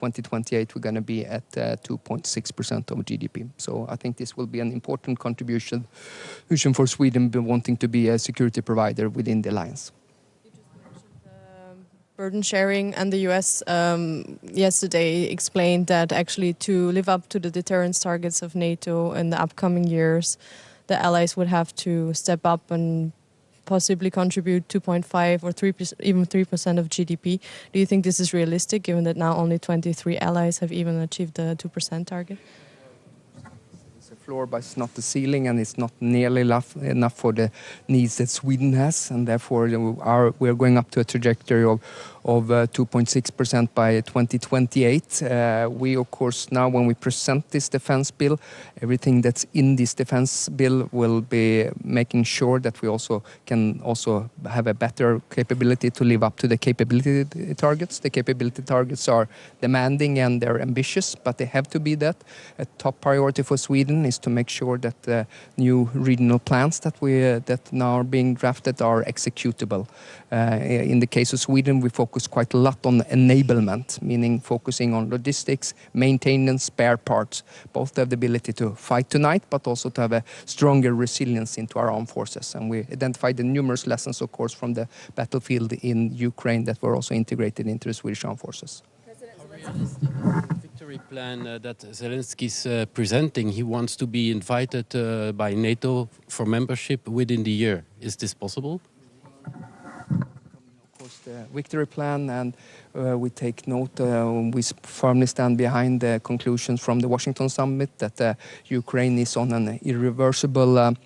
2028, we're going to be at 2.6% of GDP. So I think this will be an important contribution for Sweden wanting to be a security provider within the alliance. You just mentioned burden sharing, and the US yesterday explained that actually to live up to the deterrence targets of NATO in the upcoming years, the allies would have to step up and possibly contribute 2.5 or 3%, even 3% of GDP. Do you think this is realistic, given that now only 23 allies have even achieved the 2% target? It's a floor, but it's not the ceiling, and it's not nearly enough for the needs that Sweden has, and therefore we're going up to a trajectory of 2.6% by 2028. We, of course, now when we present this defense bill, everything that's in this defense bill will be making sure that we also can have a better capability to live up to the capability targets. The capability targets are demanding and they're ambitious, but they have to be that. A top priority for Sweden is to make sure that the new regional plans that now are being drafted are executable. In the case of Sweden, we focus quite a lot on enablement, meaning focusing on logistics, maintenance, spare parts, both to have the ability to fight tonight, but also to have a stronger resilience into our armed forces. And we identified the numerous lessons, of course, from the battlefield in Ukraine that were also integrated into the Swedish armed forces. The victory plan that Zelensky is presenting, he wants to be invited by NATO for membership within the year. Is this possible? The victory plan, and we take note, we firmly stand behind the conclusions from the Washington summit that Ukraine is on an irreversible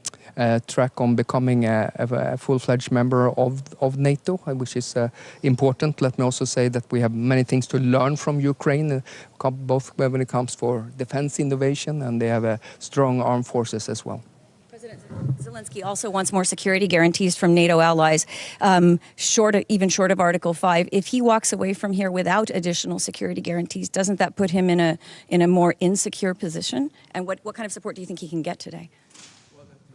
track on becoming a full-fledged member of NATO, which is important. Let me also say that we have many things to learn from Ukraine, both when it comes for defense innovation, and they have strong armed forces as well. President Zelensky also wants more security guarantees from NATO allies, even short of Article 5. If he walks away from here without additional security guarantees, doesn't that put him in a more insecure position? And what kind of support do you think he can get today?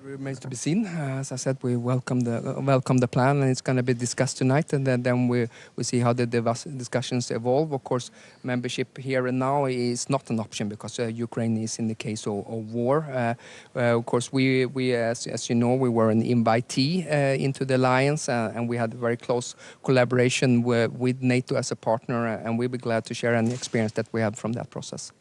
Remains to be seen. As I said, we welcome the plan, and it's going to be discussed tonight, and then we see how the discussions evolve. Of course, membership here and now is not an option because Ukraine is in the case of war. Of course, we as you know, we were an invitee into the alliance, and we had very close collaboration with NATO as a partner, and we'll be glad to share any experience that we have from that process.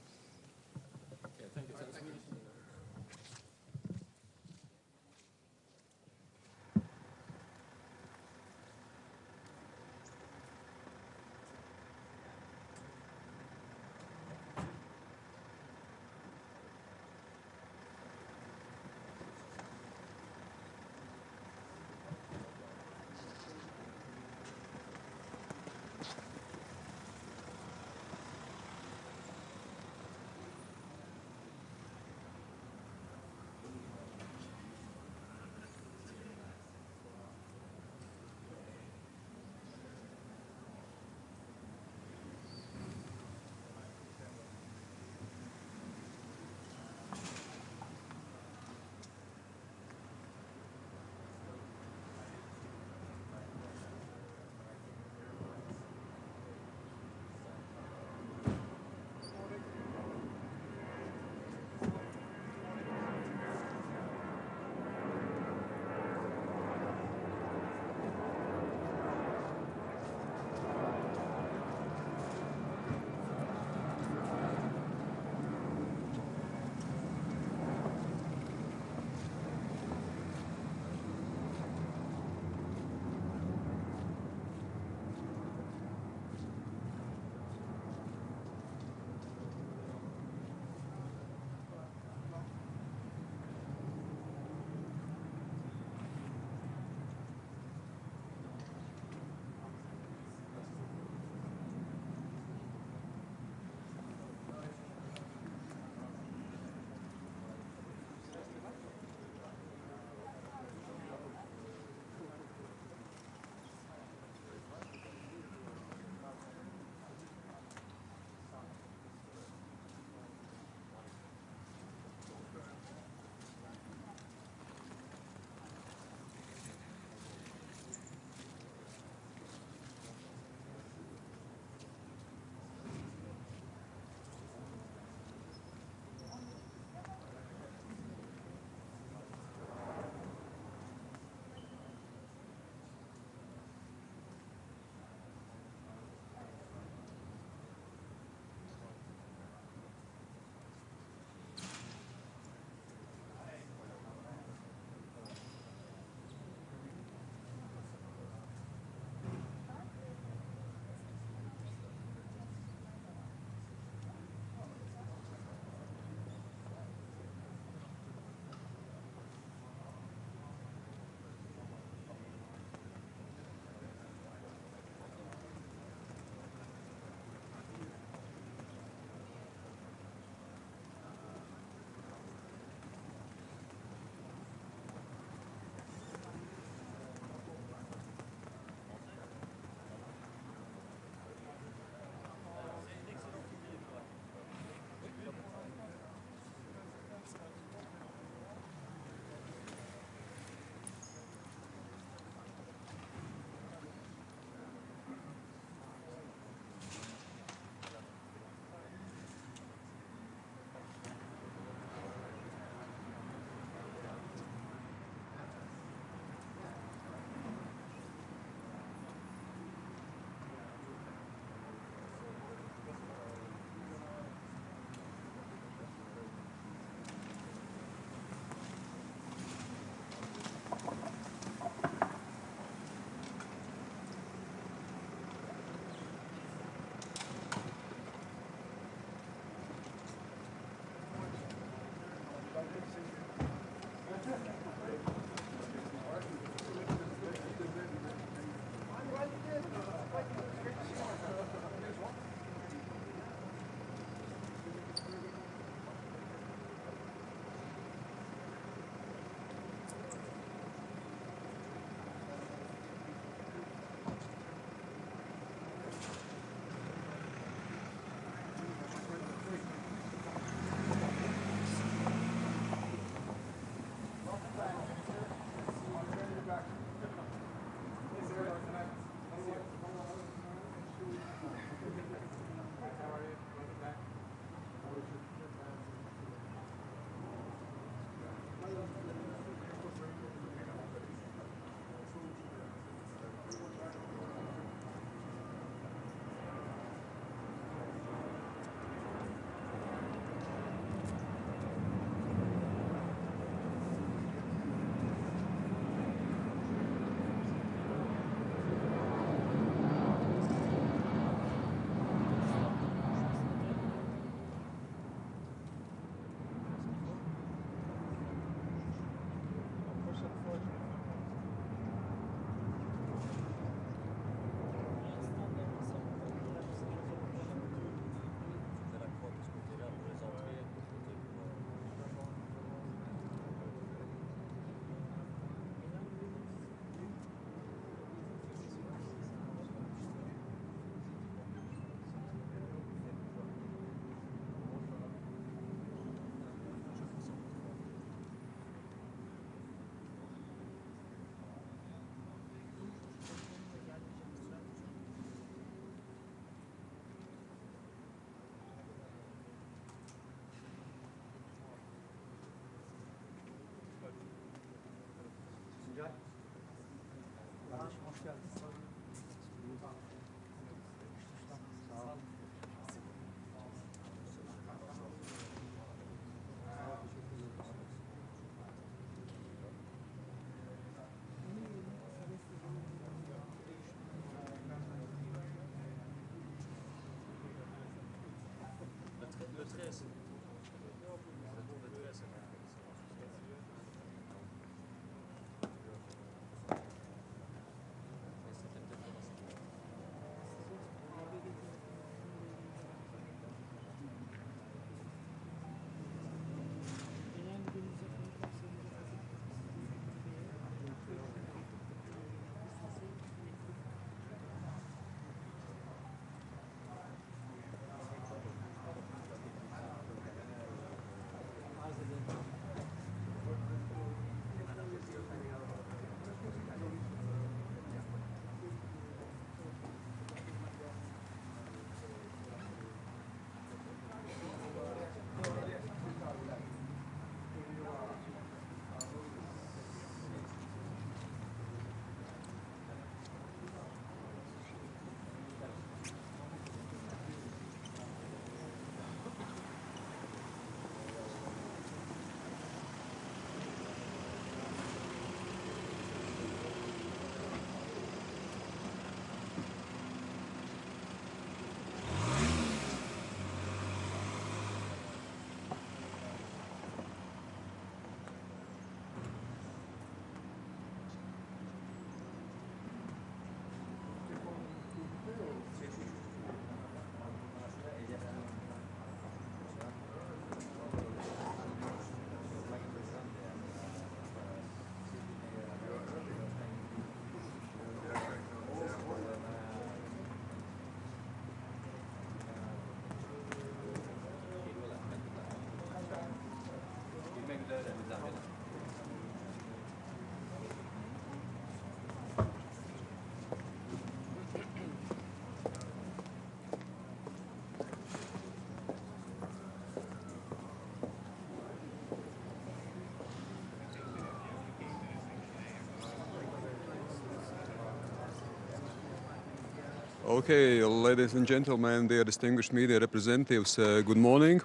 Okay, ladies and gentlemen, dear distinguished media representatives, good morning.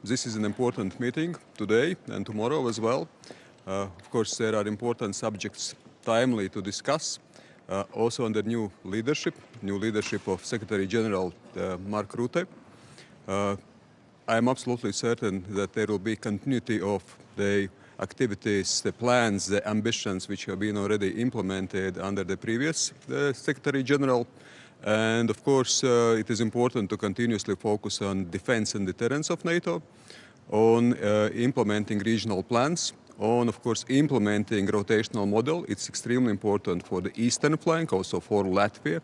This is an important meeting today and tomorrow as well. Of course, there are important subjects timely to discuss. Also under new leadership of Secretary-General Mark Rutte. I am absolutely certain that there will be continuity of the activities, the plans, the ambitions which have been already implemented under the previous Secretary-General. And of course, it is important to continuously focus on defense and deterrence of NATO, on implementing regional plans, on, of course, implementing rotational model. It's extremely important for the eastern flank, also for Latvia,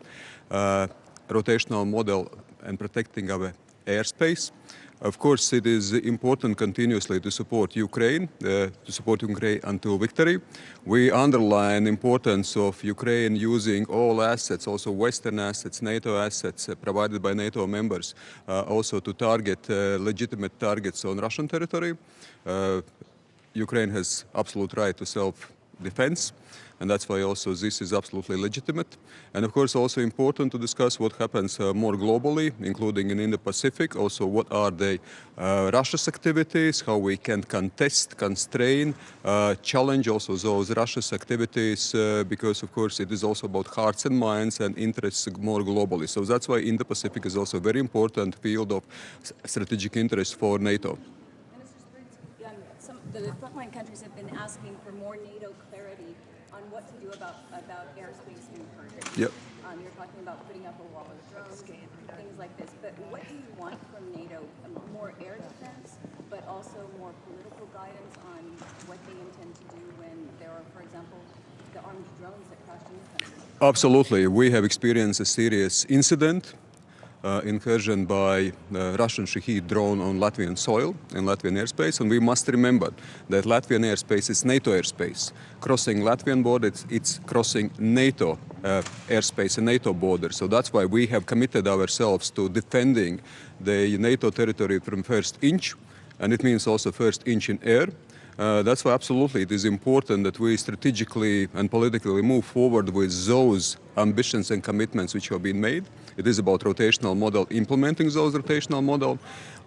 rotational model and protecting our airspace. Of course, it is important continuously to support Ukraine until victory. We underline the importance of Ukraine using all assets, also Western assets, NATO assets provided by NATO members, also to target legitimate targets on Russian territory. Ukraine has absolute right to self-defense, and that's why also this is absolutely legitimate. And of course also important to discuss what happens more globally, including in Indo-Pacific, also what are the Russia's activities, how we can contest, constrain, challenge also those Russia's activities, because of course it is also about hearts and minds and interests more globally. So that's why Indo-Pacific is also a very important field of strategic interest for NATO. The frontline countries have been asking for more NATO clarity on what to do about airspace incursions. Yep. You're talking about putting up a wall of drones, things like this. But what do you want from NATO? More air defense, but also more political guidance on what they intend to do when there are, for example, the armed drones that crashed in the country? Absolutely. We have experienced a serious incident. Incursion by Russian Shahed drone on Latvian soil, in Latvian airspace, and we must remember that Latvian airspace is NATO airspace. Crossing Latvian border, it's crossing NATO airspace and NATO border. So that's why we have committed ourselves to defending the NATO territory from first inch, and it means also first inch in air. That's why absolutely it is important that we strategically and politically move forward with those ambitions and commitments which have been made. It is about rotational model, implementing those rotational model.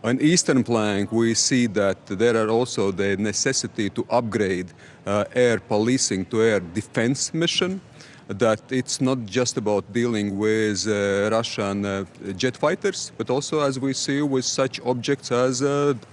On eastern flank, we see that there are also the necessity to upgrade air policing to air defense mission. That it's not just about dealing with Russian jet fighters, but also, as we see, with such objects as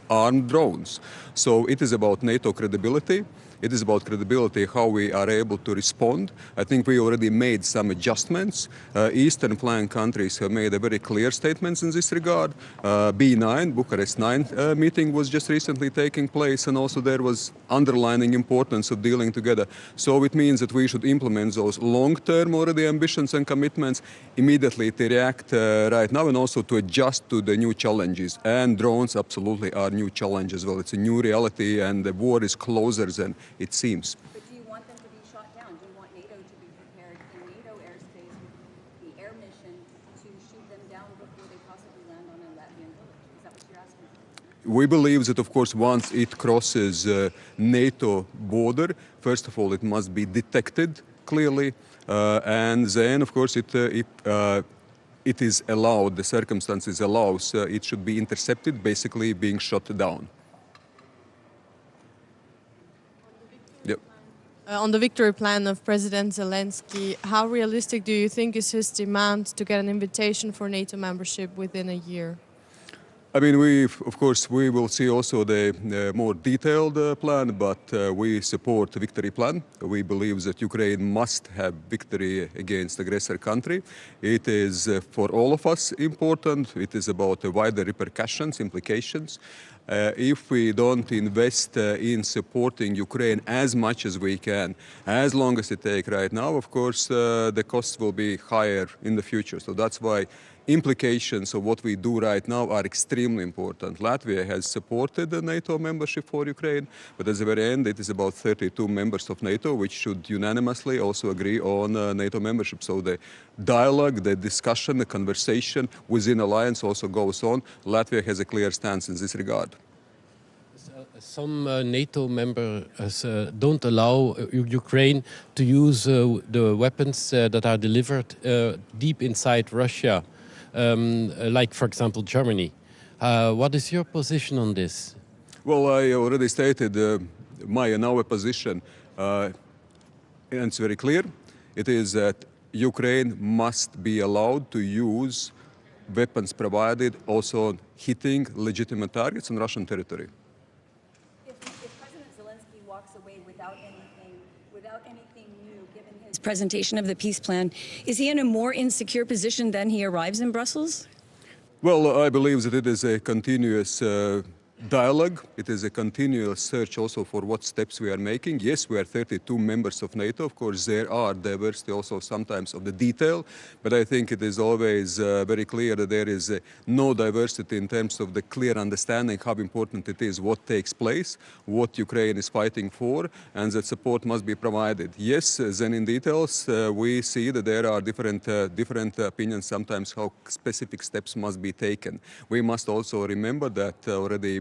armed drones. So it is about NATO credibility. It is about credibility, how we are able to respond. I think we already made some adjustments. Eastern flank countries have made a very clear statements in this regard. B9, Bucharest 9 meeting was just recently taking place, and also there was underlining importance of dealing together. So it means that we should implement those long-term already ambitions and commitments immediately to react right now, and also to adjust to the new challenges. And drones absolutely are new challenges. Well, it's a new reality, and the war is closer than it seems. But do you want them to be shot down? Do you want NATO to be prepared in NATO airspace with the air mission to shoot them down before they possibly land on a Latvian village? Is that what you're asking? We believe that, of course, once it crosses NATO border, first of all, it must be detected clearly, and then, of course, it is allowed, the circumstances allows, it should be intercepted, basically being shot down. Yep. On the victory plan of President Zelensky, how realistic do you think is his demand to get an invitation for NATO membership within a year? I mean, of course, we will see also the more detailed plan, but we support the victory plan. We believe that Ukraine must have victory against aggressor country. It is for all of us important. It is about the wider repercussions, implications. If we don't invest in supporting Ukraine as much as we can, as long as it takes right now, of course, the costs will be higher in the future. So that's why implications of what we do right now are extremely important. Latvia has supported the NATO membership for Ukraine, but at the very end, it is about 32 members of NATO which should unanimously also agree on NATO membership. So the dialogue, the discussion, the conversation within alliance also goes on. Latvia has a clear stance in this regard. Some NATO members don't allow Ukraine to use the weapons that are delivered deep inside Russia. Like, for example, Germany. What is your position on this? Well, I already stated my and our position, and it's very clear. It is that Ukraine must be allowed to use weapons provided also on hitting legitimate targets on Russian territory. If President Zelensky walks away without anything new, given his presentation of the peace plan, is he in a more insecure position than he arrives in Brussels? Well, I believe that it is a continuous dialogue. It is a continuous search also for what steps we are making. Yes, we are 32 members of NATO. Of course, there are diversity also sometimes of the detail, but I think it is always very clear that there is no diversity in terms of the clear understanding how important it is, what takes place, what Ukraine is fighting for, and that support must be provided. Yes, then in details, we see that there are different opinions sometimes how specific steps must be taken. We must also remember that already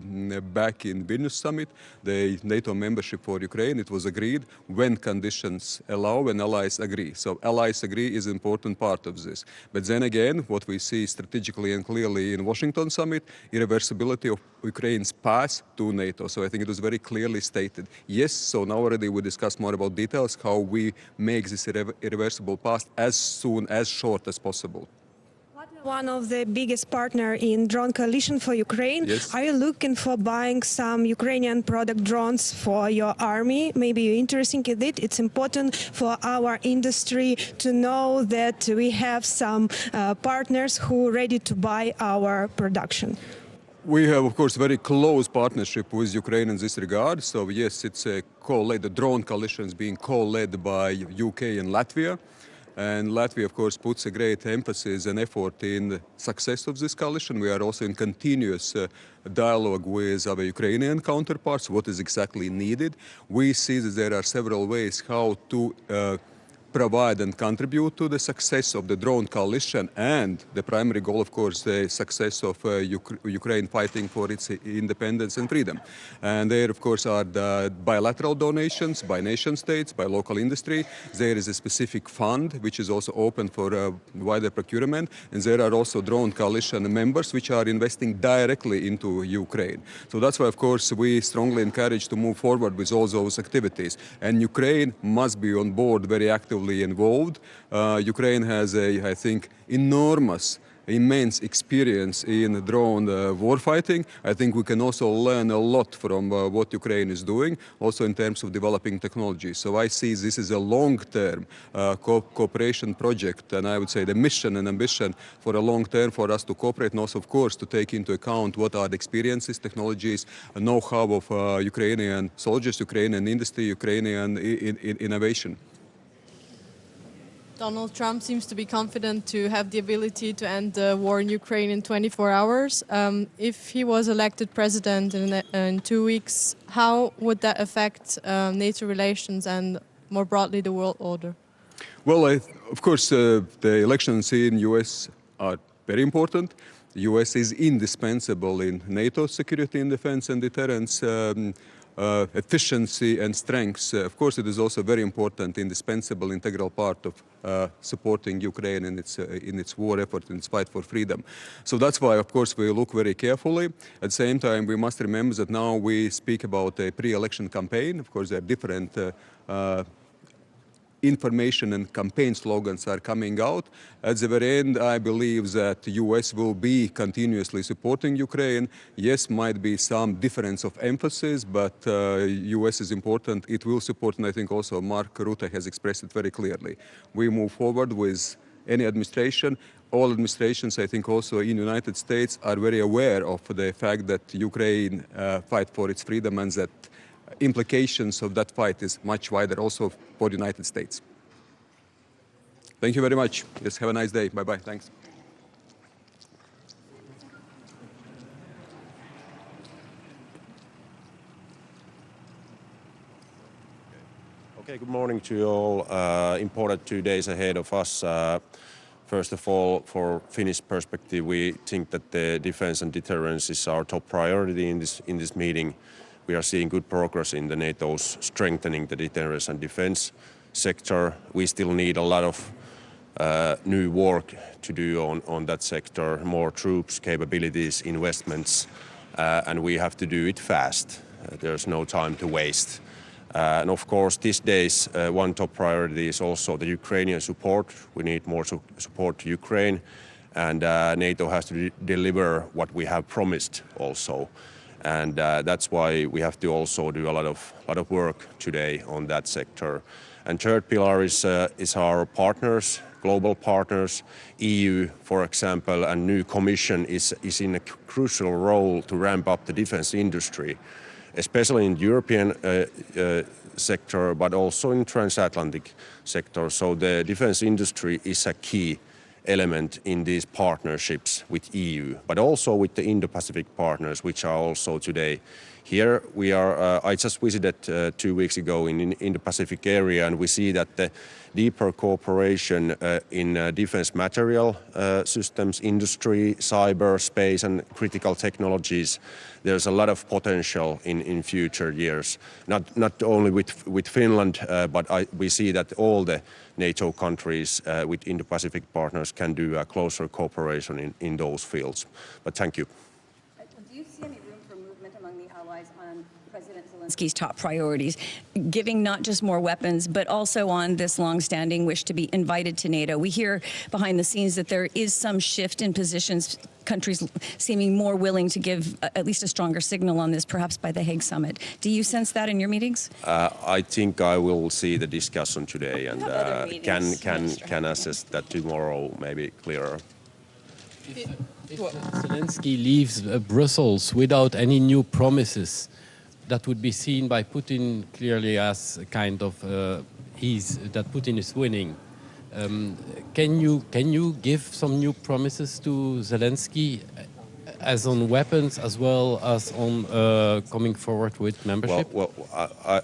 back in Vilnius summit, the NATO membership for Ukraine, it was agreed when conditions allow and allies agree. So allies agree is an important part of this. But then again, what we see strategically and clearly in Washington summit, irreversibility of Ukraine's path to NATO. So I think it was very clearly stated. Yes, so now already we discuss more about details, how we make this irreversible path as soon, as short as possible. One of the biggest partner in drone coalition for Ukraine. Yes. Are you looking for buying some Ukrainian product drones for your army? Maybe you're interested in it. It's important for our industry to know that we have some partners who are ready to buy our production. We have, of course, very close partnership with Ukraine in this regard. So yes, it's a co-led, the drone coalition is being co-led by UK and Latvia. And Latvia, of course, puts a great emphasis and effort in the success of this coalition. We are also in continuous dialogue with our Ukrainian counterparts, what is exactly needed. We see that there are several ways how to provide and contribute to the success of the drone coalition and the primary goal, of course, the success of Ukraine fighting for its independence and freedom. And there, of course, are the bilateral donations by nation states, by local industry. There is a specific fund which is also open for wider procurement, and there are also drone coalition members which are investing directly into Ukraine. So that's why, of course, we strongly encourage to move forward with all those activities. And Ukraine must be on board, very actively involved. Ukraine has I think, immense experience in drone warfighting. I think we can also learn a lot from what Ukraine is doing, also in terms of developing technology. So I see this is a long-term cooperation project, and I would say the mission and ambition for a long term for us to cooperate, and also, of course, to take into account what are the experiences, technologies, know-how of Ukrainian soldiers, Ukrainian industry, Ukrainian innovation. Donald Trump seems to be confident to have the ability to end the war in Ukraine in 24 hours. If he was elected president in 2 weeks, how would that affect NATO relations and more broadly the world order? Well, of course, the elections in U.S. are very important. The U.S. is indispensable in NATO security and defense and deterrence efficiency and strengths. Of course, it is also very important, indispensable, integral part of supporting Ukraine in its war effort, in its fight for freedom. So that's why, of course, we look very carefully. At the same time, we must remember that now we speak about a pre-election campaign. Of course, there are different information and campaign slogans are coming out. At the very end, I believe that the U.S. will be continuously supporting Ukraine. Yes, might be some difference of emphasis, but U.S. is important. It will support, and I think also Mark Rutte has expressed it very clearly. We move forward with any administration. All administrations, I think also in the United States, are very aware of the fact that Ukraine fight for its freedom, and that implications of that fight is much wider also for the United States. Thank you very much. Yes, have a nice day. Bye-bye. Thanks. Okay, good morning to you all. Important 2 days ahead of us. First of all, for Finnish perspective, we think that the defense and deterrence is our top priority in this meeting. We are seeing good progress in the NATO's strengthening the deterrence and defense sector. We still need a lot of new work to do on that sector, more troops, capabilities, investments, and we have to do it fast. There's no time to waste. And of course, these days, one top priority is also the Ukrainian support. We need more support to Ukraine, and NATO has to deliver what we have promised also. And that's why we have to also do a lot of work today on that sector. And third pillar is our partners, global partners. EU, for example, and new Commission is in a crucial role to ramp up the defense industry, especially in the European sector, but also in transatlantic sector. So the defense industry is a key element in these partnerships with EU, but also with the Indo-Pacific partners, which are also today here. We are. I just visited 2 weeks ago in the Pacific area, and we see that the deeper cooperation in defense material systems, industry, cyber, space, and critical technologies. There's a lot of potential in future years. Not only with Finland, but we see that all the NATO countries with Indo-Pacific partners can do a closer cooperation in those fields. But thank you. Do you see any room for movement among the allies on President Zelensky's top priorities, giving not just more weapons, but also on this long-standing wish to be invited to NATO? We hear behind the scenes that there is some shift in positions, countries seeming more willing to give at least a stronger signal on this, perhaps by the Hague summit. Do you sense that in your meetings? I think I will see the discussion today and can assess that tomorrow, maybe clearer. If Zelensky leaves Brussels without any new promises, that would be seen by Putin clearly as a kind of that Putin is winning. Can you give some new promises to Zelensky as on weapons as well as on coming forward with membership?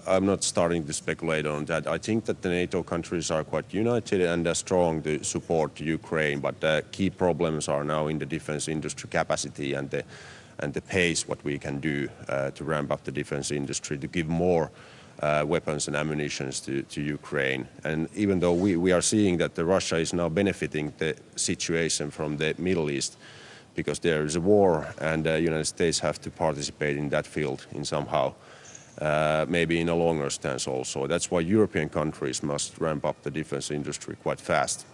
I'm not starting to speculate on that. I think that the NATO countries are quite united and strong to support Ukraine, but the key problems are now in the defense industry capacity and the pace what we can do to ramp up the defense industry to give more weapons and ammunition to Ukraine. And even though we are seeing that Russia is now benefiting the situation from the Middle East because there is a war and the United States have to participate in that field in somehow, maybe in a longer stance also. That's why European countries must ramp up the defense industry quite fast.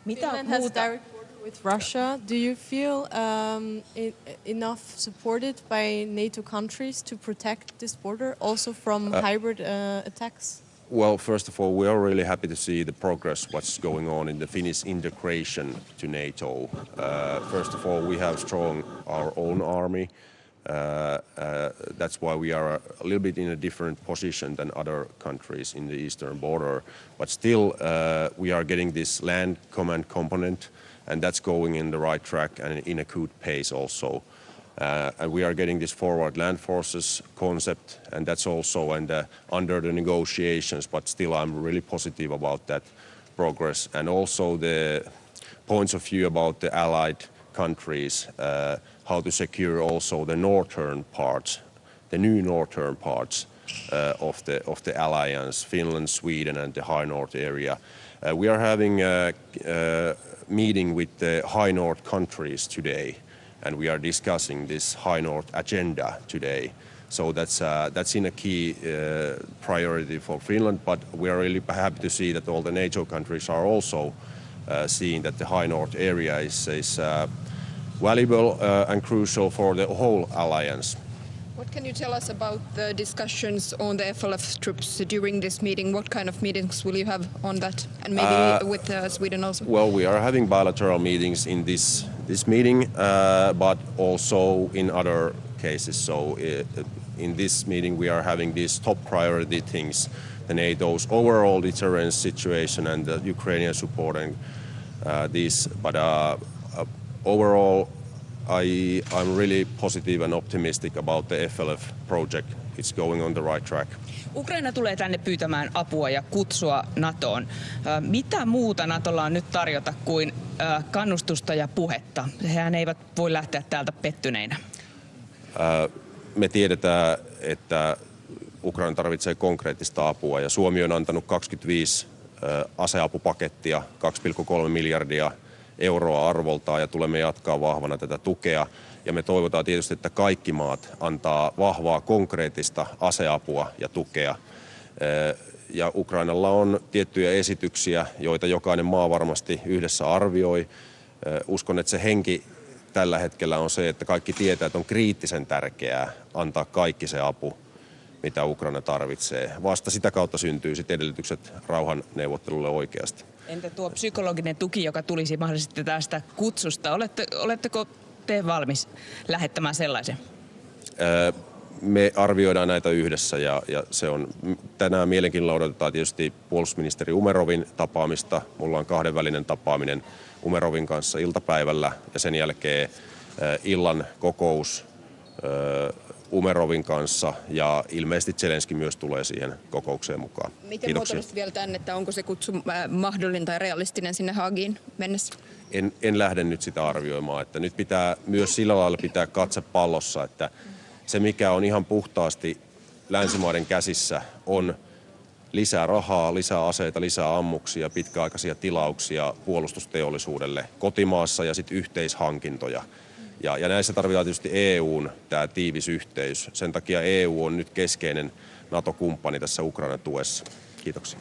Finland has direct border with Russia. Do you feel enough supported by NATO countries to protect this border also from hybrid attacks? Well, first of all, we are really happy to see the progress, what's going on in the Finnish integration to NATO. First of all, we have strong our own army. That's why we are a little bit in a different position than other countries in the eastern border. But still, we are getting this land command component, and that's going in the right track and in a good pace also. And we are getting this forward land forces concept, and that's also under the negotiations, but still I'm really positive about that progress. And also the points of view about the allied countries, how to secure also the northern parts, the new northern parts of the alliance, Finland, Sweden and the High North area. We are having a meeting with the High North countries today, and we are discussing this High North agenda today. So that's in a key priority for Finland, but we are really happy to see that all the NATO countries are also seeing that the High North area is valuable and crucial for the whole alliance. What can you tell us about the discussions on the FLF troops during this meeting? What kind of meetings will you have on that, and maybe with Sweden also? Well, we are having bilateral meetings in this meeting, but also in other cases. So in this meeting we are having these top priority things, the NATO's overall deterrence situation and the Ukrainian support and these. But overall, I'm really positive and optimistic about the FLF project. It's going on the right track. Ukraina tulee tänne pyytämään apua ja kutsua NATOon. Mitä muuta NATOlla on nyt tarjota kuin kannustusta ja puhetta? Hehän eivät voi lähteä täältä pettyneinä. Me tiedetään, että Ukraina tarvitsee konkreettista apua ja Suomi on antanut 25 aseapupakettia, 2,3 miljardia euroa arvoltaan ja tulemme jatkaa vahvana tätä tukea. Ja me toivotaan tietysti, että kaikki maat antaa vahvaa konkreettista aseapua ja tukea. Ja Ukrainalla on tiettyjä esityksiä, joita jokainen maa varmasti yhdessä arvioi. Uskon, että se henki tällä hetkellä on se, että kaikki tietää, että on kriittisen tärkeää antaa kaikki se apu, mitä Ukraina tarvitsee. Vasta sitä kautta syntyy sitten edellytykset rauhanneuvottelulle oikeasti. Entä tuo psykologinen tuki, joka tulisi mahdollisesti tästä kutsusta? Oletteko te valmis lähettämään sellaisen? Me arvioidaan näitä yhdessä ja se on tänään mielenkiinnolla odotetaan tietysti puolustusministeri Umerovin tapaamista. Mulla on kahdenvälinen tapaaminen Umerovin kanssa iltapäivällä ja sen jälkeen illan kokous Umerovin kanssa ja ilmeisesti Zelenski myös tulee siihen kokoukseen mukaan. Miten muotoilisit vielä tänne, että onko se kutsu mahdollinen tai realistinen sinne Haagiin mennessä? En lähde nyt sitä arvioimaan, että nyt pitää myös sillä lailla pitää katse pallossa, että se mikä on ihan puhtaasti länsimaiden käsissä on lisää rahaa, lisää aseita, lisää ammuksia, pitkäaikaisia tilauksia puolustusteollisuudelle kotimaassa ja sitten yhteishankintoja. Ja näissä tarvitaan tietysti EUn tämä tiivis yhteys. Sen takia EU on nyt keskeinen NATO-kumppani tässä Ukrainan tuessa. Kiitoksia.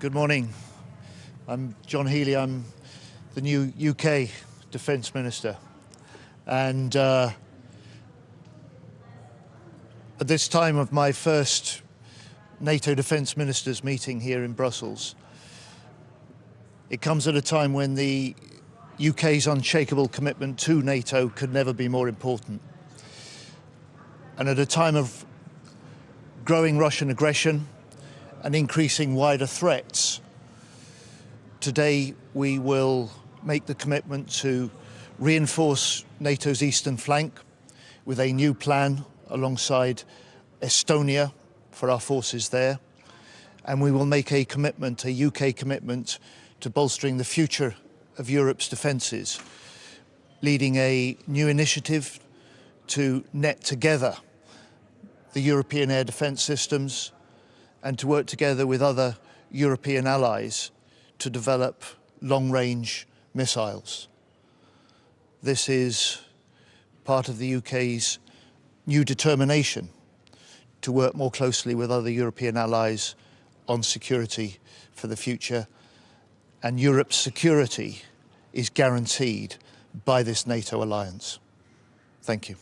Good morning. I'm John Healey. I'm the new UK Defence Minister. And at this time of my first NATO Defence Ministers meeting here in Brussels, it comes at a time when the UK's unshakable commitment to NATO could never be more important. And at a time of growing Russian aggression and increasing wider threats, today we will make the commitment to reinforce NATO's eastern flank with a new plan alongside Estonia for our forces there. And we will make a commitment, a UK commitment, to bolstering the future of Europe's defences, leading a new initiative to net together the European air defence systems and to work together with other European allies to develop long-range missiles. This is part of the UK's new determination to work more closely with other European allies on security for the future. And Europe's security is guaranteed by this NATO alliance. Thank you.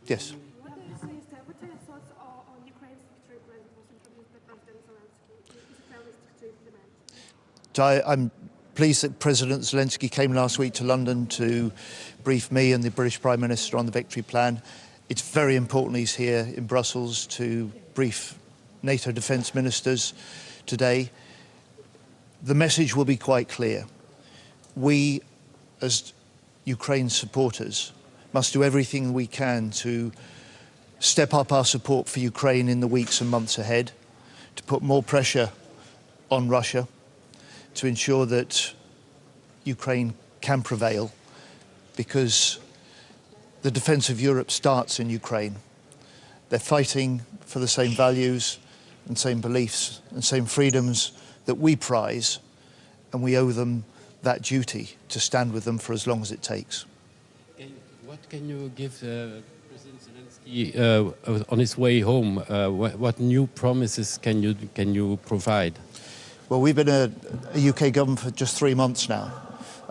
Yes. What are your thoughts on Ukraine's secretary plan that was introduced by President Zelensky? Is it realistic to implement? I'm pleased that President Zelensky came last week to London to brief me and the British Prime Minister on the victory plan. It's very important he's here in Brussels to brief NATO defence ministers today. The message will be quite clear. We, as Ukraine's supporters, must do everything we can to step up our support for Ukraine in the weeks and months ahead, to put more pressure on Russia, to ensure that Ukraine can prevail, because the defence of Europe starts in Ukraine. They're fighting for the same values and same beliefs and same freedoms that we prize, and we owe them that duty to stand with them for as long as it takes. What can you give President Zelensky on his way home? What new promises can you provide? Well, we've been a UK government for just 3 months now.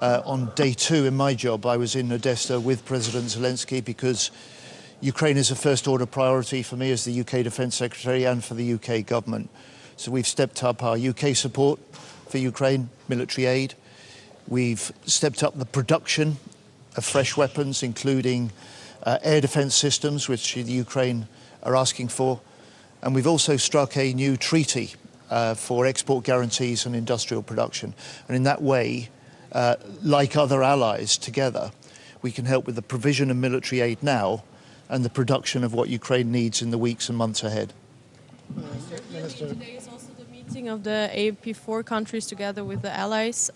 On day 2 in my job, I was in Odessa with President Zelensky because Ukraine is a first-order priority for me as the UK Defence Secretary and for the UK government. So we've stepped up our UK support for Ukraine, military aid. We've stepped up the production of fresh weapons, including air defence systems, which the Ukraine are asking for. And we've also struck a new treaty for export guarantees and industrial production. And in that way, like other allies together, we can help with the provision of military aid now and the production of what Ukraine needs in the weeks and months ahead. Today is also the meeting of the AP4 countries together with the allies.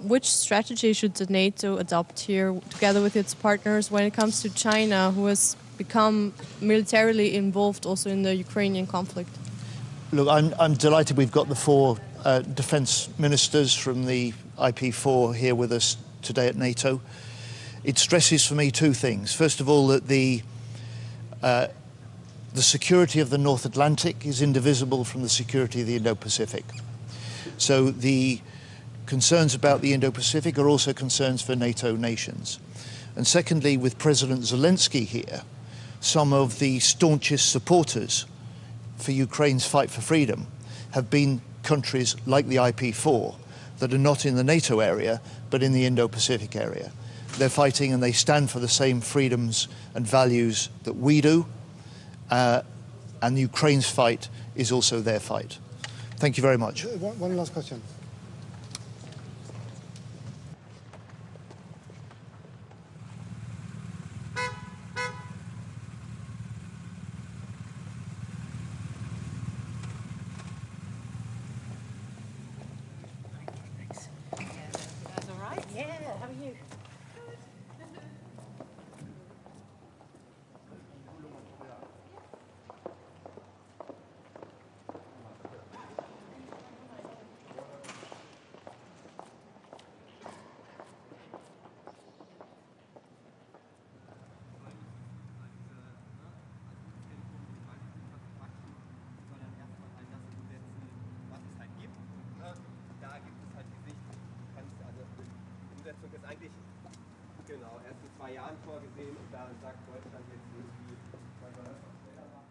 Which strategy should the NATO adopt here together with its partners when it comes to China, who has become militarily involved also in the Ukrainian conflict? Look, I'm delighted we've got the 4 defence ministers from the IP4 here with us today at NATO. It stresses for me 2 things. First of all, that the security of the North Atlantic is indivisible from the security of the Indo-Pacific. So the concerns about the Indo-Pacific are also concerns for NATO nations. And secondly, with President Zelensky here, some of the staunchest supporters for Ukraine's fight for freedom have been countries like the IP4 that are not in the NATO area, but in the Indo-Pacific area. They're fighting and they stand for the same freedoms and values that we do. And Ukraine's fight is also their fight. Thank you very much. One last question. That's all right? Yeah, how are you? eigentlich genau erst in 2 Jahren vorgesehen und da sagt Deutschland jetzt irgendwie, weil wir das auch schneller machen.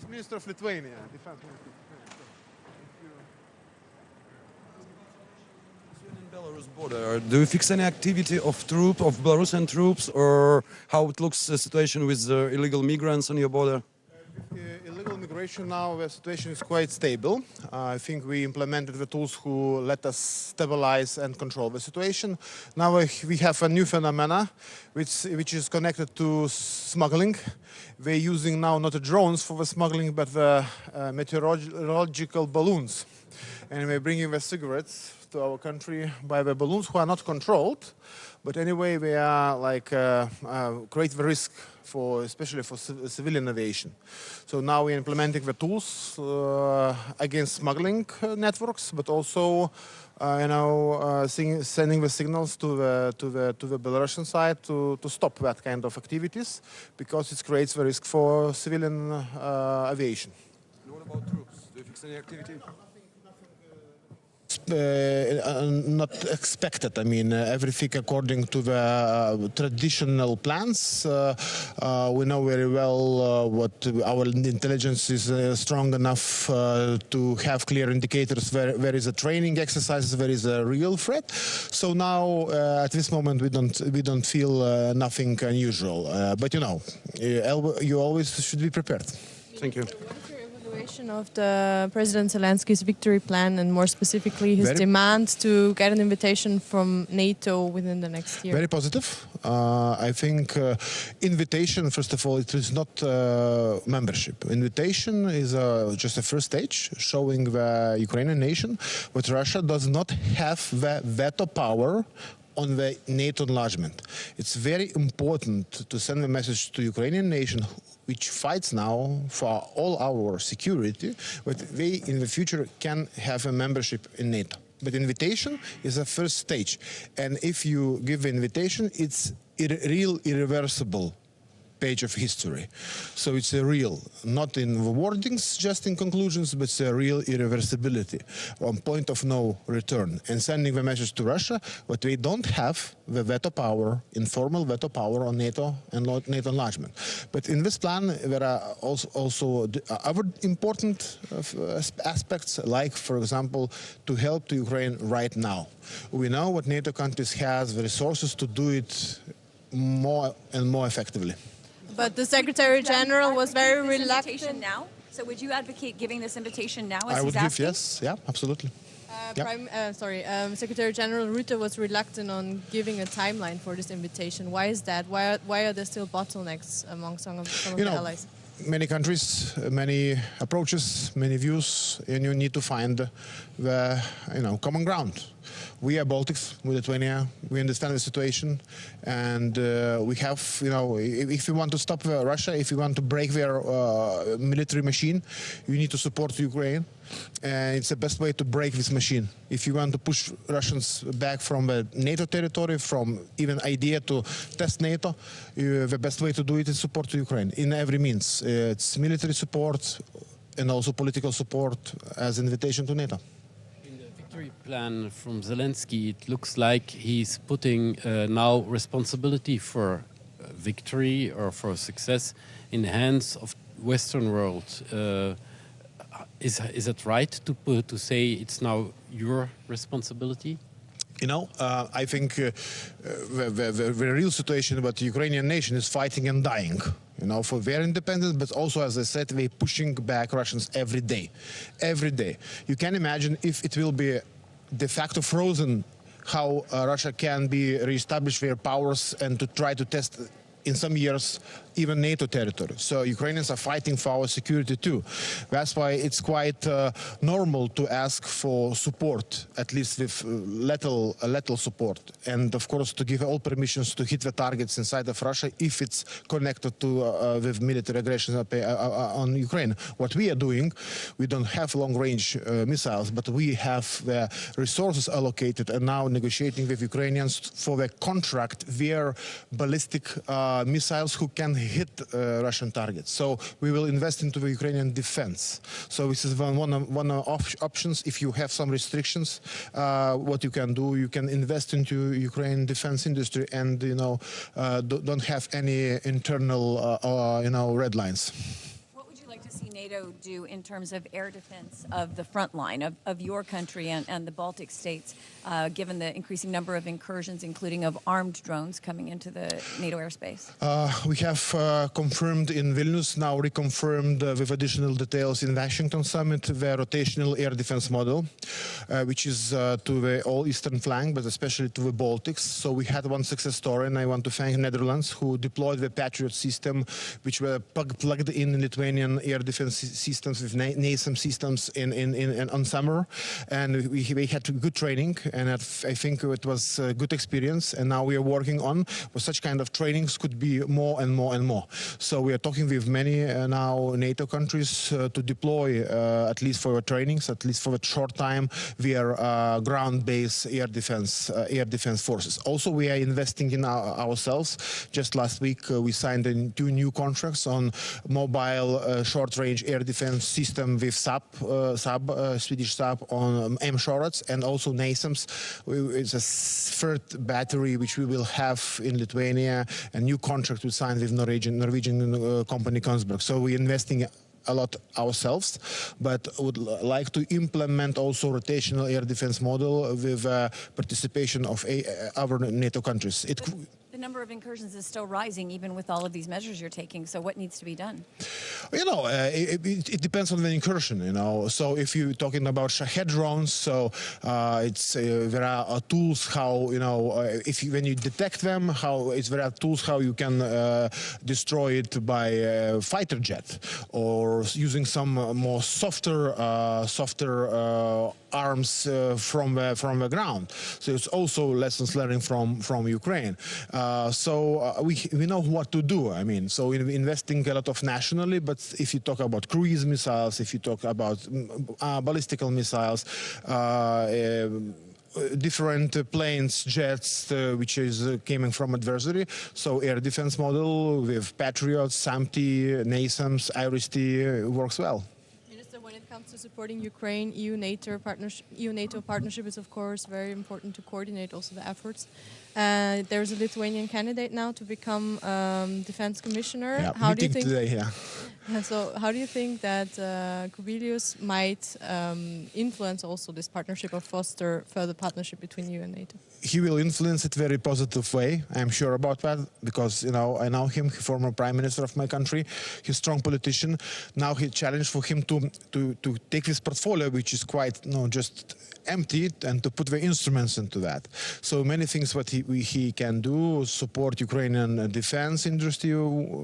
Minister of Lithuania, Defense Minister. Belarus border. Do you fix any activity of Belarusian troops, or how it looks the situation with illegal migrants on your border? Illegal migration now, the situation is quite stable. I think we implemented the tools who let us stabilize and control the situation. Now we have a new phenomena which is connected to smuggling. We're using now not the drones for the smuggling, but the meteorological balloons. And we're bringing the cigarettes to our country by the balloons who are not controlled. But anyway, we are like create the risk especially for civilian aviation. So now we're implementing the tools against smuggling networks, but also sending the signals to the Belarusian side to stop that kind of activities, because it creates the risk for civilian aviation. And what about troops? Do you fix any activity? Not expected. I mean, everything according to the traditional plans. We know very well what our intelligence is strong enough to have clear indicators where is a training exercise, where is a real threat. So now, at this moment, we don't feel nothing unusual. But you always should be prepared. Thank you. Of the President Zelensky's victory plan, and more specifically his demand to get an invitation from NATO within the next year? Very positive. I think invitation, first of all, it is not membership. Invitation is just a first stage, showing the Ukrainian nation that Russia does not have the veto power on the NATO enlargement. It's very important to send a message to Ukrainian nation which fights now for all our security, but they in the future can have a membership in NATO. But invitation is a first stage. And if you give invitation, it's real irreversible page of history. So it's a real, not in the wordings, just in conclusions, but it's a real irreversibility on point of no return. And sending the message to Russia, but we don't have the veto power, informal veto power on NATO and NATO enlargement. But in this plan, there are also other important aspects, like, for example, to help to Ukraine right now. We know what NATO countries has the resources to do it more and more effectively. But the Secretary-General was very reluctant. Now? So would you advocate giving this invitation now? I would give yes, yeah, absolutely. Secretary-General Rutte was reluctant on giving a timeline for this invitation. Why is that? Why are there still bottlenecks among some of the allies? Many countries, many approaches, many views, and you need to find the common ground. We are Baltics, with Lithuania, we understand the situation, and we have, if you want to stop Russia, if you want to break their military machine, you need to support Ukraine, and it's the best way to break this machine. If you want to push Russians back from the NATO territory, from even idea to test NATO, the best way to do it is support to Ukraine in every means. It's military support and also political support as invitation to NATO. Plan from Zelensky, it looks like he's putting now responsibility for victory or for success in the hands of Western world. Is it right to say it's now your responsibility? I think the real situation about the Ukrainian nation is fighting and dying. For their independence, but also, as I said, we're pushing back Russians every day. Every day. You can imagine if it will be de facto frozen, how Russia can be reestablish their powers and to try to test in some years even NATO territory. So Ukrainians are fighting for our security too. That's why it's quite normal to ask for support, at least with little support. And of course to give all permissions to hit the targets inside of Russia if it's connected to with military aggression on Ukraine. What we are doing, we don't have long-range missiles, but we have the resources allocated and now negotiating with Ukrainians for the contract their ballistic missiles who can hit Russian targets. So we will invest into the Ukrainian defense. So this is one of options. If you have some restrictions, what you can do, you can invest into Ukrainian defense industry and don't have any internal red lines. What would you like to see NATO do in terms of air defense of the front line of your country and the Baltic states, given the increasing number of incursions, including of armed drones coming into the NATO airspace? We have confirmed in Vilnius, now reconfirmed with additional details in Washington summit, the rotational air defense model, which is to the all eastern flank, but especially to the Baltics. So we had one success story, and I want to thank Netherlands, who deployed the Patriot system, which were plugged in Lithuanian air defense systems with NASAM systems on summer, and we had good training, and I think it was a good experience. And now we are working on such kind of trainings could be more and more and more. So we are talking with many now NATO countries to deploy at least for trainings, at least for a short time, via ground-based air defense forces. Also, we are investing in ourselves. Just last week, we signed 2 new contracts on mobile short-range air defense system with Swedish Saab on M-Shorts, and also NASAMS. It's a third battery which we will have in Lithuania. A new contract we signed with Norwegian company Kongsberg. So we're investing a lot ourselves, but would like to implement also rotational air defense model with participation of other NATO countries. The number of incursions is still rising, even with all of these measures you're taking. So what needs to be done? You know, it depends on the incursion. You know, so if you're talking about Shahed drones, so there are tools how when you detect them, there are tools how you can destroy it by a fighter jet, or using some more softer arms from the ground. So it's also lessons learned from Ukraine. We know what to do. I mean, so we're investing a lot of nationally, but if you talk about cruise missiles, if you talk about ballistical missiles, different planes, jets, which is coming from adversary. So air defense model with Patriots, SAMT, NASAMS, IRIS-T works well. When it comes to supporting Ukraine, EU-NATO partnership is of course very important to coordinate also the efforts. There's a Lithuanian candidate now to become defense commissioner. Yeah, how do you think today, yeah. So how do you think that Kubilius might influence also this partnership or foster further partnership between you and NATO? He will influence it very positive way. I'm sure about that, because I know him, former prime minister of my country. He's a strong politician. Now he challenged for him to take this portfolio, which is quite just empty, and to put the instruments into that. So many things what he can do: support Ukrainian defense industry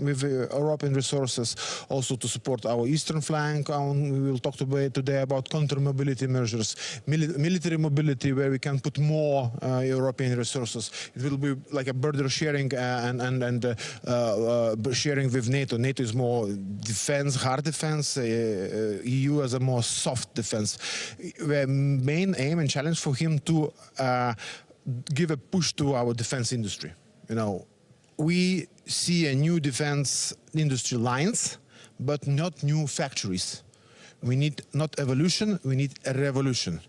with European resources, also to support our eastern flank. We will talk today about counter-mobility measures, military mobility, where we can put more European resources. It will be like a border sharing and sharing with NATO. NATO is more defense, hard defense. EU as a more soft defense. The main aim and challenge for him to give a push to our defense industry. We see a new defense industry lines, but not new factories. We need not evolution, we need a revolution.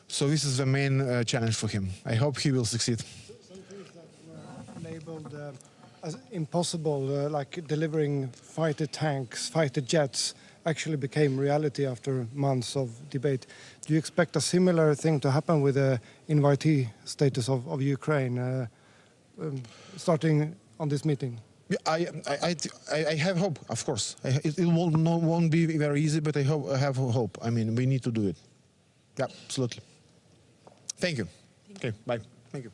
So this is the main challenge for him. I hope he will succeed. Some things that were labeled as impossible, like delivering fighter tanks, fighter jets, actually became reality after months of debate. Do you expect a similar thing to happen with the invitee status of Ukraine starting on this meeting? Yeah, I have hope, of course. It won't be very easy, but I have hope. I mean, we need to do it. Yeah, absolutely. Thank you. Okay, bye. Thank you.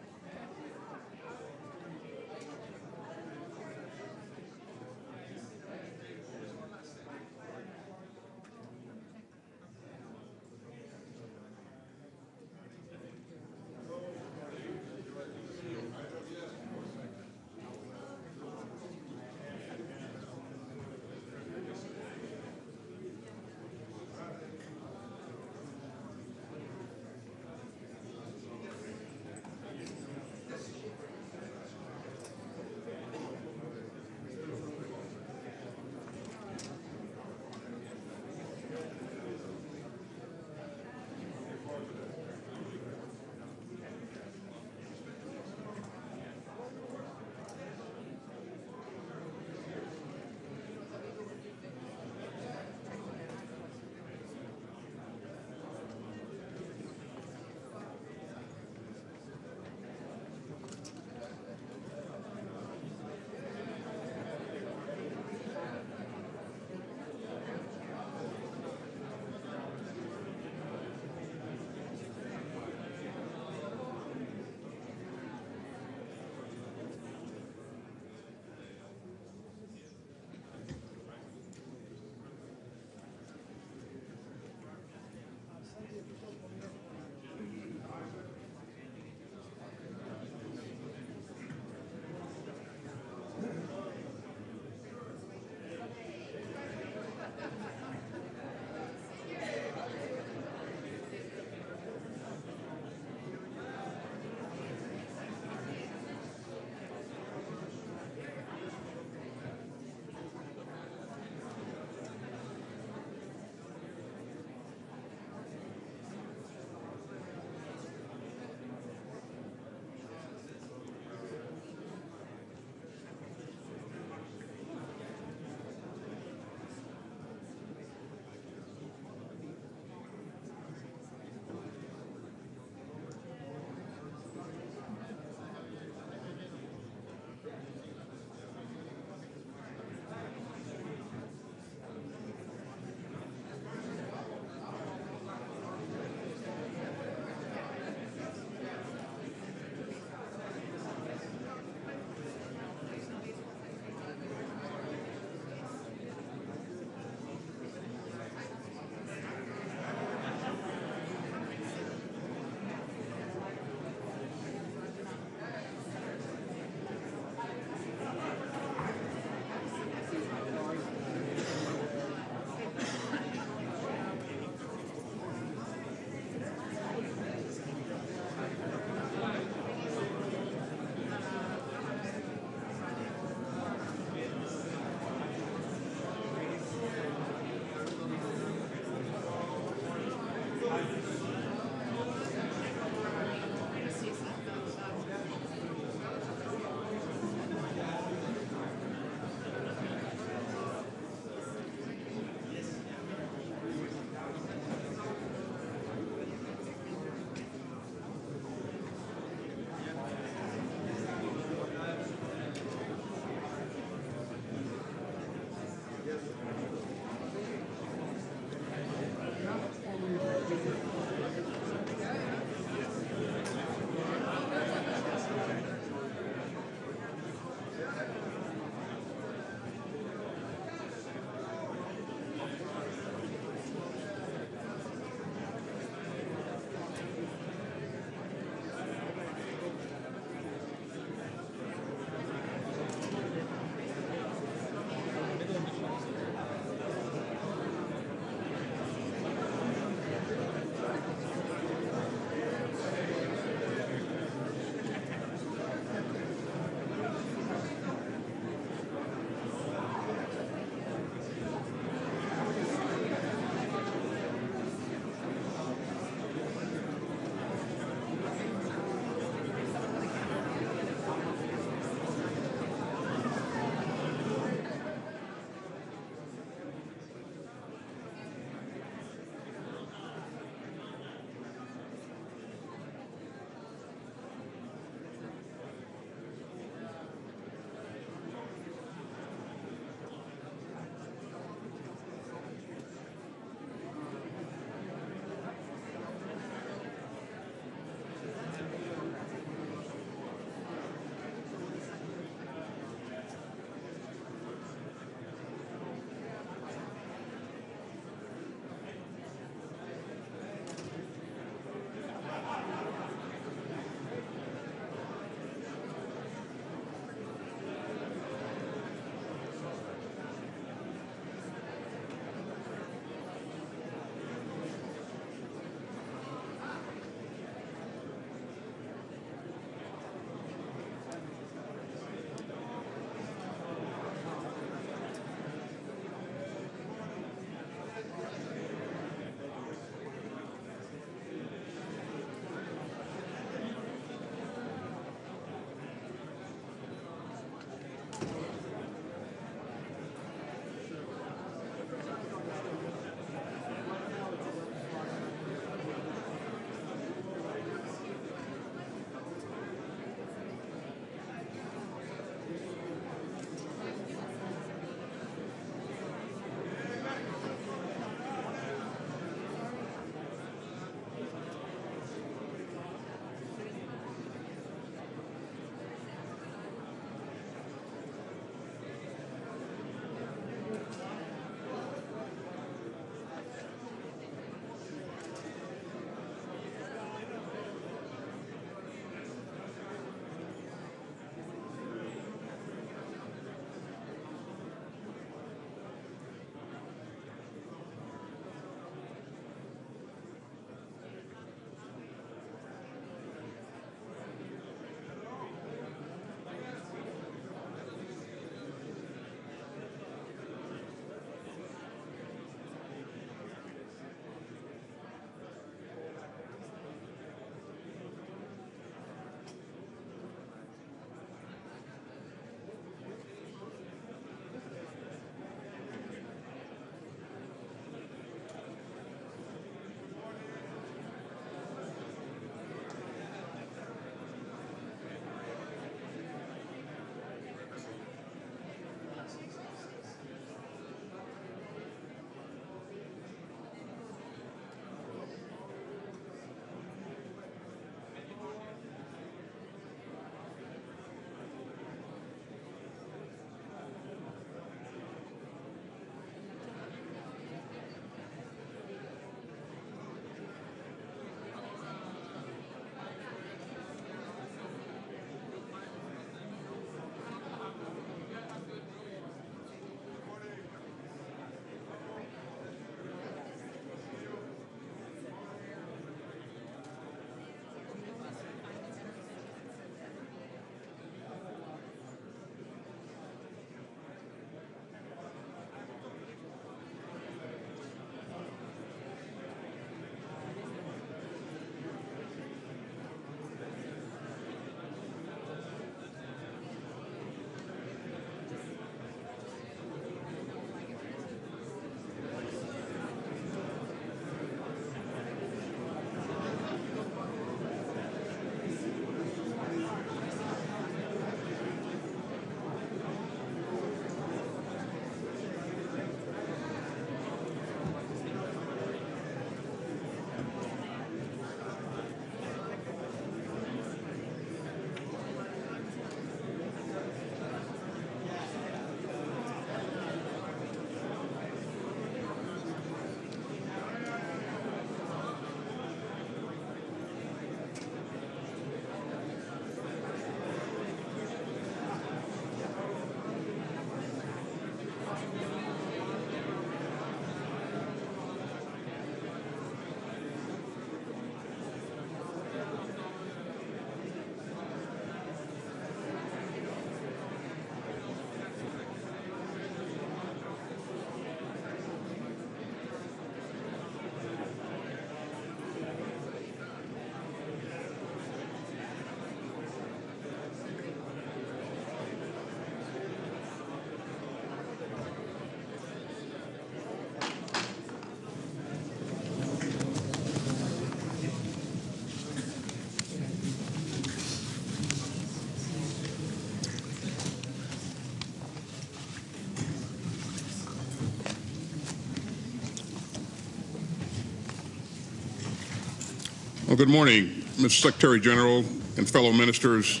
Well, good morning, Mr. Secretary-General and fellow ministers.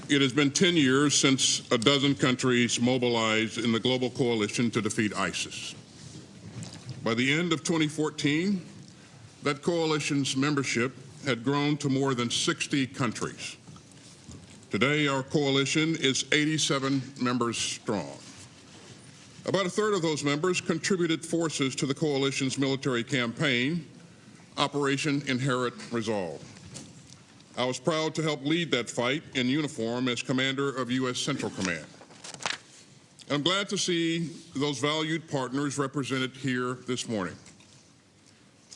It has been 10 years since a dozen countries mobilized in the global coalition to defeat ISIS. By the end of 2014, that coalition's membership had grown to more than 60 countries. Today, our coalition is 87 members strong. About a third of those members contributed forces to the coalition's military campaign, Operation Inherent Resolve. I was proud to help lead that fight in uniform as commander of U.S. Central Command. I'm glad to see those valued partners represented here this morning.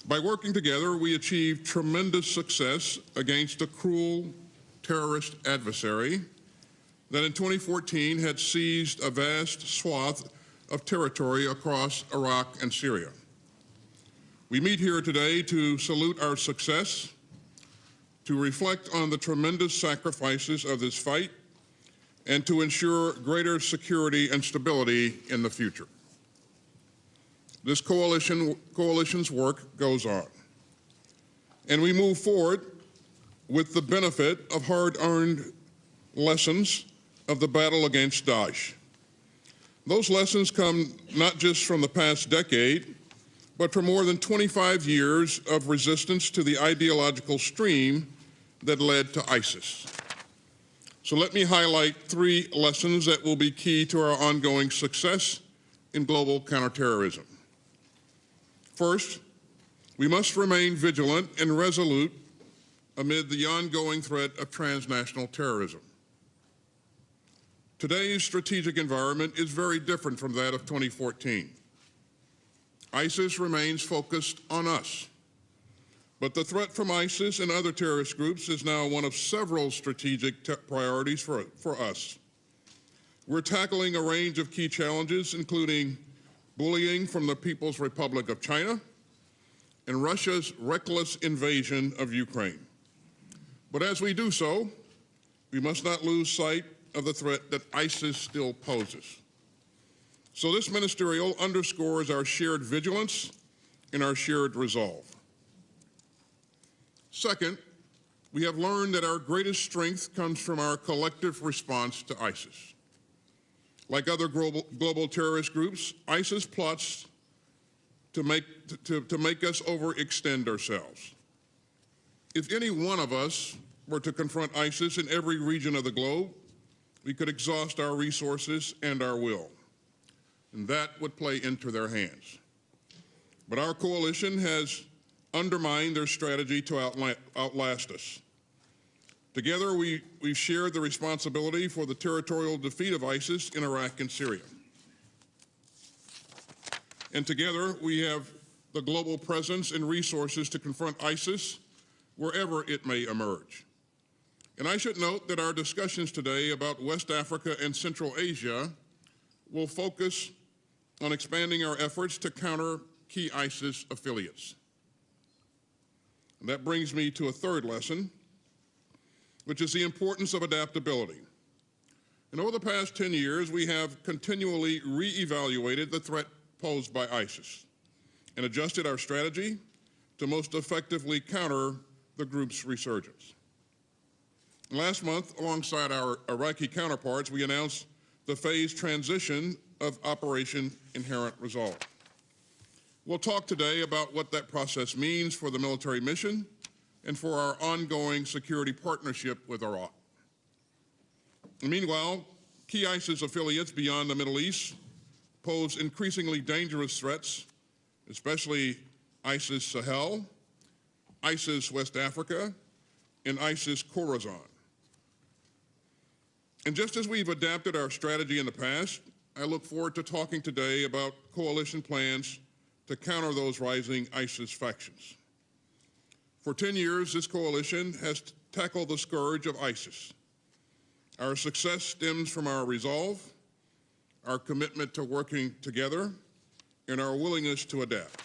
By working together, we achieved tremendous success against a cruel terrorist adversary that in 2014 had seized a vast swath of territory across Iraq and Syria. We meet here today to salute our success, to reflect on the tremendous sacrifices of this fight, and to ensure greater security and stability in the future. This coalition's work goes on, and we move forward with the benefit of hard-earned lessons of the battle against Daesh. Those lessons come not just from the past decade, but from more than 25 years of resistance to the ideological stream that led to ISIS. So let me highlight 3 lessons that will be key to our ongoing success in global counterterrorism. First, we must remain vigilant and resolute amid the ongoing threat of transnational terrorism. Today's strategic environment is very different from that of 2014. ISIS remains focused on us, but the threat from ISIS and other terrorist groups is now one of several strategic priorities for us. We're tackling a range of key challenges, including bullying from the People's Republic of China and Russia's reckless invasion of Ukraine. But as we do so, we must not lose sight of the threat that ISIS still poses. So this ministerial underscores our shared vigilance and our shared resolve. Second, we have learned that our greatest strength comes from our collective response to ISIS. Like other global terrorist groups, ISIS plots to make us overextend ourselves. If any one of us were to confront ISIS in every region of the globe, we could exhaust our resources and our will, and that would play into their hands. But our coalition has undermined their strategy to outlast us. Together, we've shared the responsibility for the territorial defeat of ISIS in Iraq and Syria. And together, we have the global presence and resources to confront ISIS wherever it may emerge. And I should note that our discussions today about West Africa and Central Asia will focus on expanding our efforts to counter key ISIS affiliates. And that brings me to a third lesson, which is the importance of adaptability. And over the past 10 years, we have continually re-evaluated the threat posed by ISIS and adjusted our strategy to most effectively counter the group's resurgence. Last month, alongside our Iraqi counterparts, we announced the phased transition of Operation Inherent Resolve. We'll talk today about what that process means for the military mission and for our ongoing security partnership with Iraq. And meanwhile, key ISIS affiliates beyond the Middle East pose increasingly dangerous threats, especially ISIS Sahel, ISIS West Africa, and ISIS Khorasan. And just as we've adapted our strategy in the past, I look forward to talking today about coalition plans to counter those rising ISIS factions. For 10 years, this coalition has tackled the scourge of ISIS. Our success stems from our resolve, our commitment to working together, and our willingness to adapt.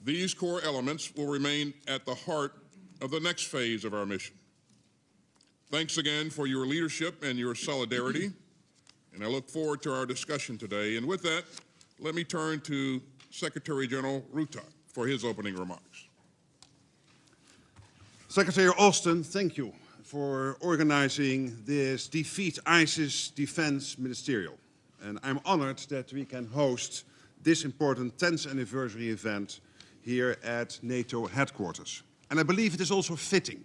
These core elements will remain at the heart of the next phase of our mission. Thanks again for your leadership and your solidarity, and I look forward to our discussion today. And with that, let me turn to Secretary-General Rutte for his opening remarks. Secretary Austin, thank you for organizing this Defeat ISIS Defense Ministerial. And I'm honored that we can host this important 10th anniversary event here at NATO headquarters. And I believe it is also fitting.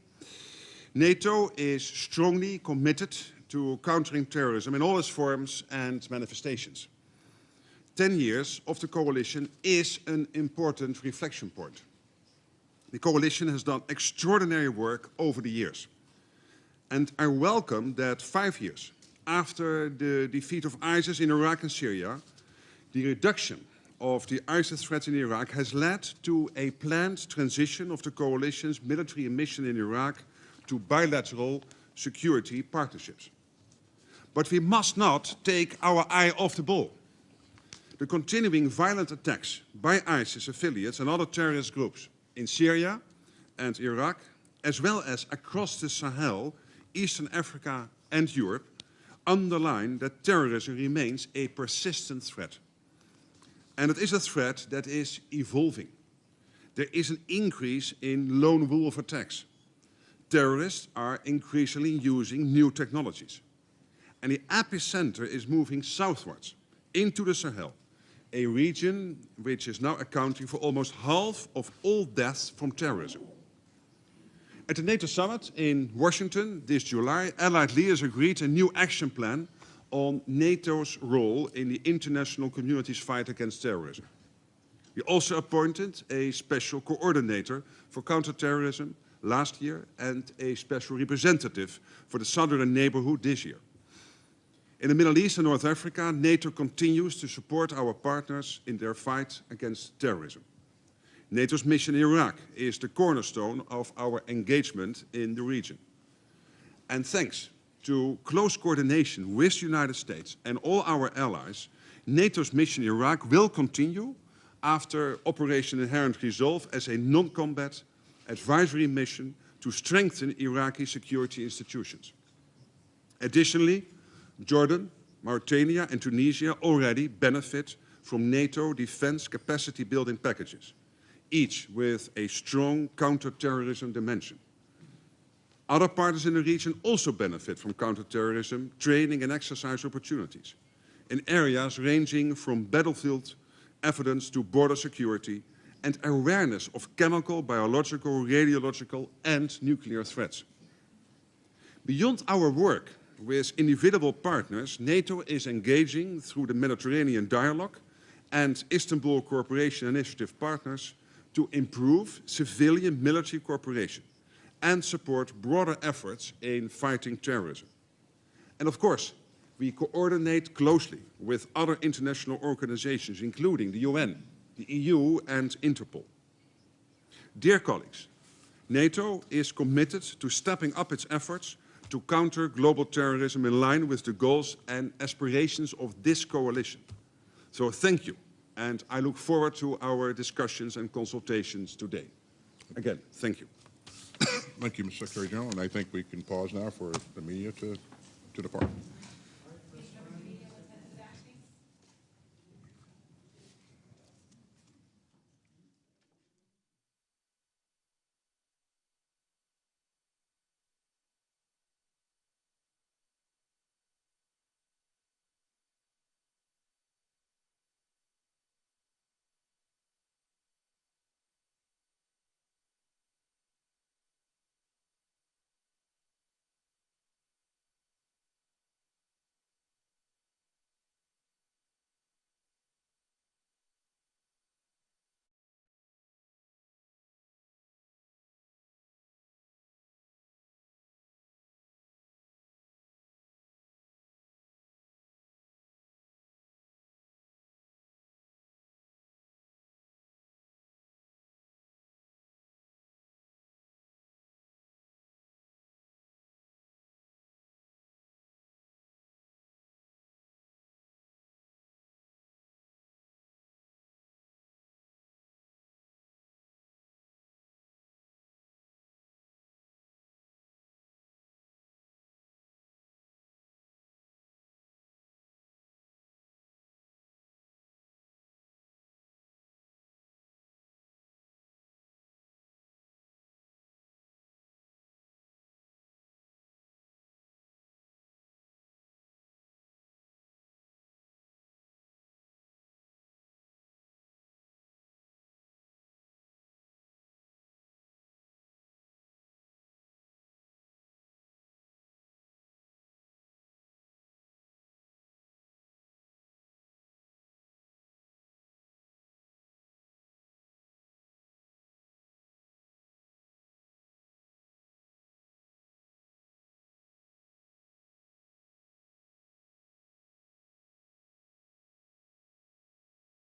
NATO is strongly committed to countering terrorism in all its forms and manifestations. 10 years of the coalition is an important reflection point. The coalition has done extraordinary work over the years. And I welcome that 5 years after the defeat of ISIS in Iraq and Syria, the reduction of the ISIS threat in Iraq has led to a planned transition of the coalition's military mission in Iraq to bilateral security partnerships. But we must not take our eye off the ball. The continuing violent attacks by ISIS affiliates and other terrorist groups in Syria and Iraq, as well as across the Sahel, Eastern Africa and Europe, underline that terrorism remains a persistent threat. And it is a threat that is evolving. There is an increase in lone wolf attacks. Terrorists are increasingly using new technologies. And the epicenter is moving southwards into the Sahel, a region which is now accounting for almost half of all deaths from terrorism. At the NATO summit in Washington this July, allied leaders agreed a new action plan on NATO's role in the international community's fight against terrorism. We also appointed a special coordinator for counterterrorism last year and a special representative for the southern neighborhood this year. In the Middle East and North Africa, NATO continues to support our partners in their fight against terrorism. NATO's mission in Iraq is the cornerstone of our engagement in the region. And thanks to close coordination with the United States and all our allies, NATO's mission in Iraq will continue after Operation Inherent Resolve as a non-combat advisory mission to strengthen Iraqi security institutions. Additionally, Jordan, Mauritania and Tunisia already benefit from NATO defense capacity building packages, each with a strong counter-terrorism dimension. Other partners in the region also benefit from counter-terrorism training and exercise opportunities in areas ranging from battlefield evidence to border security and awareness of chemical, biological, radiological and nuclear threats. Beyond our work with individual partners, NATO is engaging through the Mediterranean Dialogue and Istanbul Cooperation Initiative partners to improve civilian military cooperation and support broader efforts in fighting terrorism. And of course, we coordinate closely with other international organizations, including the UN, the EU and Interpol. Dear colleagues, NATO is committed to stepping up its efforts to counter global terrorism in line with the goals and aspirations of this coalition. So thank you, and I look forward to our discussions and consultations today. Again, thank you. Thank you, Mr. Secretary General, and I think we can pause now for the media to depart.